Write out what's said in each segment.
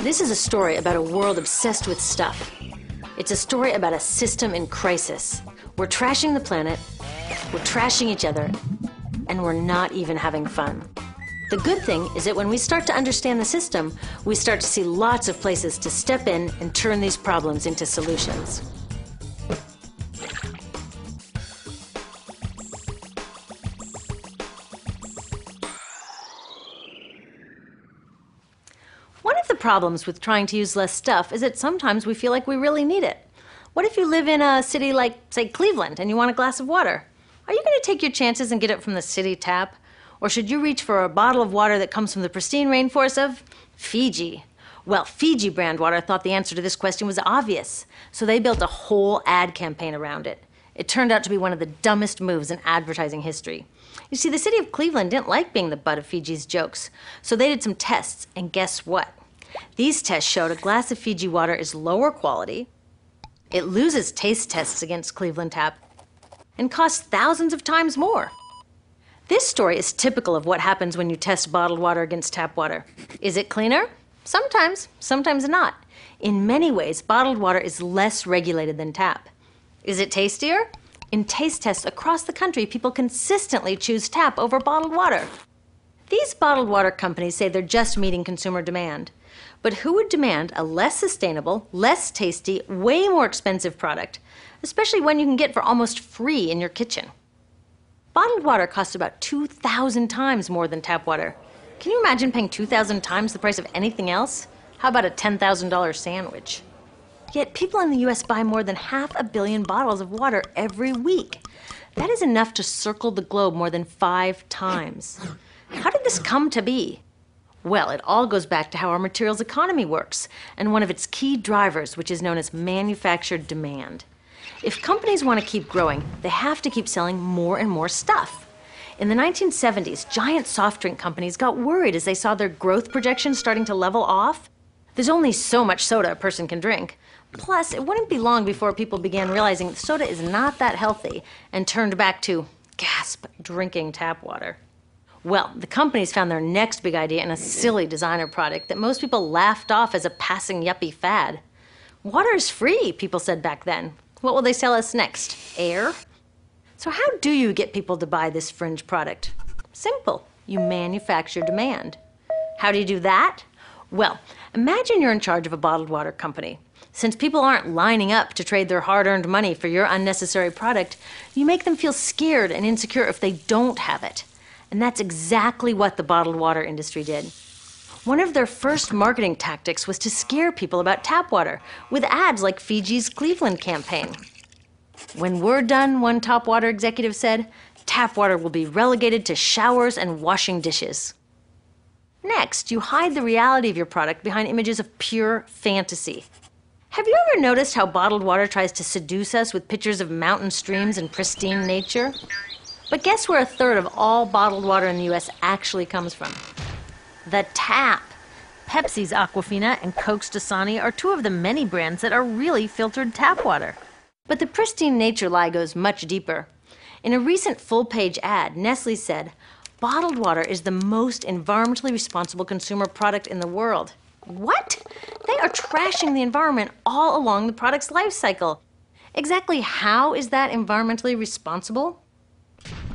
This is a story about a world obsessed with stuff. It's a story about a system in crisis. We're trashing the planet, we're trashing each other, and we're not even having fun. The good thing is that when we start to understand the system, we start to see lots of places to step in and turn these problems into solutions. One of the problems with trying to use less stuff is that sometimes we feel like we really need it. What if you live in a city like, say, Cleveland, and you want a glass of water? Are you going to take your chances and get it from the city tap? Or should you reach for a bottle of water that comes from the pristine rainforest of Fiji? Well, Fiji brand water thought the answer to this question was obvious, so they built a whole ad campaign around it. It turned out to be one of the dumbest moves in advertising history. You see, the city of Cleveland didn't like being the butt of Fiji's jokes, so they did some tests, and guess what? These tests showed a glass of Fiji water is lower quality, it loses taste tests against Cleveland Tap, and costs thousands of times more. This story is typical of what happens when you test bottled water against tap water. Is it cleaner? Sometimes, sometimes not. In many ways, bottled water is less regulated than tap. Is it tastier? In taste tests across the country, people consistently choose tap over bottled water. These bottled water companies say they're just meeting consumer demand. But who would demand a less sustainable, less tasty, way more expensive product, especially one you can get for almost free in your kitchen? Bottled water costs about 2,000 times more than tap water. Can you imagine paying 2,000 times the price of anything else? How about a $10,000 sandwich? Yet people in the US buy more than 500 million bottles of water every week. That is enough to circle the globe more than 5 times. How did this come to be? Well, it all goes back to how our materials economy works, and one of its key drivers, which is known as manufactured demand. If companies want to keep growing, they have to keep selling more and more stuff. In the 1970s, giant soft drink companies got worried as they saw their growth projections starting to level off. There's only so much soda a person can drink. Plus, it wouldn't be long before people began realizing that soda is not that healthy and turned back to, gasp, drinking tap water. Well, the companies found their next big idea in a silly designer product that most people laughed off as a passing yuppie fad. Water is free, people said back then. What will they sell us next? Air? So how do you get people to buy this fringe product? Simple. You manufacture demand. How do you do that? Well, imagine you're in charge of a bottled water company. Since people aren't lining up to trade their hard-earned money for your unnecessary product, you make them feel scared and insecure if they don't have it. And that's exactly what the bottled water industry did. One of their first marketing tactics was to scare people about tap water with ads like Fiji's Cleveland campaign. When we're done, one top water executive said, tap water will be relegated to showers and washing dishes. Next, you hide the reality of your product behind images of pure fantasy. Have you ever noticed how bottled water tries to seduce us with pictures of mountain streams and pristine nature? But guess where 1/3 of all bottled water in the US actually comes from? The tap. Pepsi's Aquafina and Coke's Dasani are 2 of the many brands that are really filtered tap water. But the pristine nature lie goes much deeper. In a recent full-page ad, Nestle said, bottled water is the most environmentally responsible consumer product in the world. What? They are trashing the environment all along the product's life cycle. Exactly how is that environmentally responsible?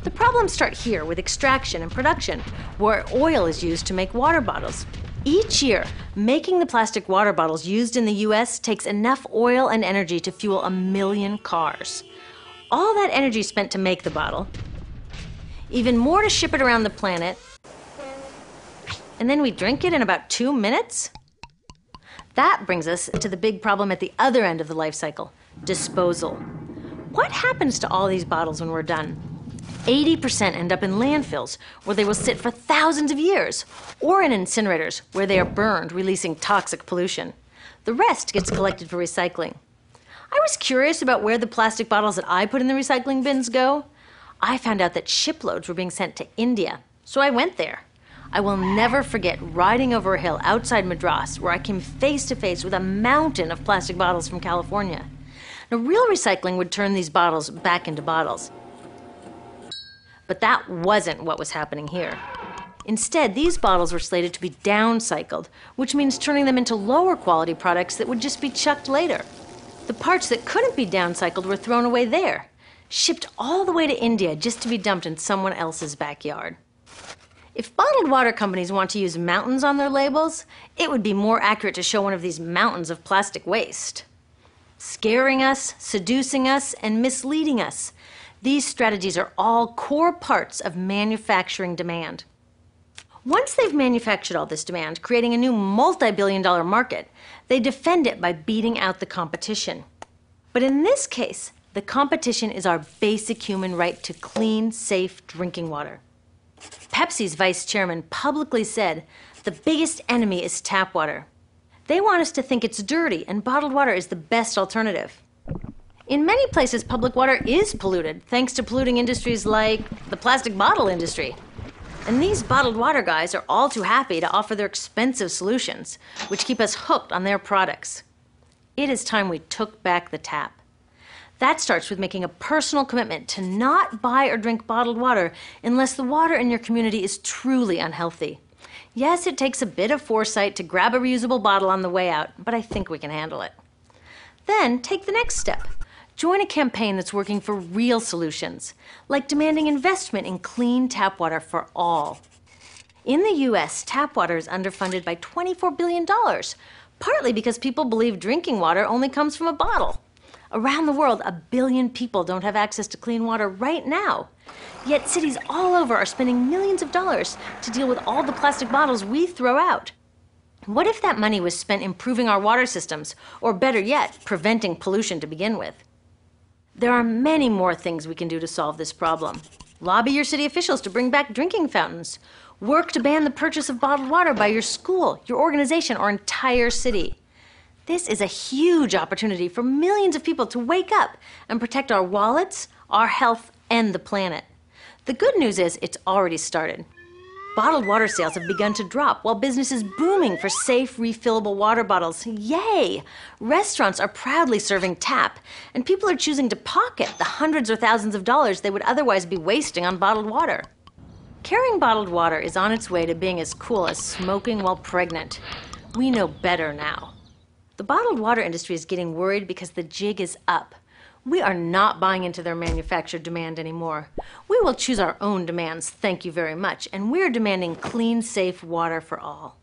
The problems start here with extraction and production, where oil is used to make water bottles. Each year, making the plastic water bottles used in the US takes enough oil and energy to fuel 1 million cars. All that energy spent to make the bottle, even more to ship it around the planet, and then we drink it in about 2 minutes? That brings us to the big problem at the other end of the life cycle, disposal. What happens to all these bottles when we're done? 80% end up in landfills, where they will sit for thousands of years, or in incinerators, where they are burned, releasing toxic pollution. The rest gets collected for recycling. I was curious about where the plastic bottles that I put in the recycling bins go. I found out that shiploads were being sent to India, so I went there. I will never forget riding over a hill outside Madras, where I came face to face with a mountain of plastic bottles from California. Now, real recycling would turn these bottles back into bottles. But that wasn't what was happening here. Instead, these bottles were slated to be downcycled, which means turning them into lower quality products that would just be chucked later. The parts that couldn't be downcycled were thrown away there, shipped all the way to India just to be dumped in someone else's backyard. If bottled water companies want to use mountains on their labels, it would be more accurate to show one of these mountains of plastic waste. Scaring us, seducing us, and misleading us. These strategies are all core parts of manufacturing demand. Once they've manufactured all this demand, creating a new multi-billion-dollar market, they defend it by beating out the competition. But in this case, the competition is our basic human right to clean, safe drinking water. Pepsi's vice chairman publicly said, "The biggest enemy is tap water." They want us to think it's dirty and bottled water is the best alternative. In many places, public water is polluted, thanks to polluting industries like the plastic bottle industry. And these bottled water guys are all too happy to offer their expensive solutions, which keep us hooked on their products. It is time we took back the tap. That starts with making a personal commitment to not buy or drink bottled water unless the water in your community is truly unhealthy. Yes, it takes a bit of foresight to grab a reusable bottle on the way out, but I think we can handle it. Then take the next step. Join a campaign that's working for real solutions, like demanding investment in clean tap water for all. In the US, tap water is underfunded by $24 billion, partly because people believe drinking water only comes from a bottle. Around the world, 1 billion people don't have access to clean water right now. Yet cities all over are spending millions of dollars to deal with all the plastic bottles we throw out. What if that money was spent improving our water systems, or better yet, preventing pollution to begin with? There are many more things we can do to solve this problem. Lobby your city officials to bring back drinking fountains. Work to ban the purchase of bottled water by your school, your organization, or entire city. This is a huge opportunity for millions of people to wake up and protect our wallets, our health, and the planet. The good news is it's already started. Bottled water sales have begun to drop while business is booming for safe, refillable water bottles. Yay! Restaurants are proudly serving tap, and people are choosing to pocket the hundreds or thousands of dollars they would otherwise be wasting on bottled water. Carrying bottled water is on its way to being as cool as smoking while pregnant. We know better now. The bottled water industry is getting worried because the jig is up. We are not buying into their manufactured demand anymore. We will choose our own demands, thank you very much, and we're demanding clean, safe water for all.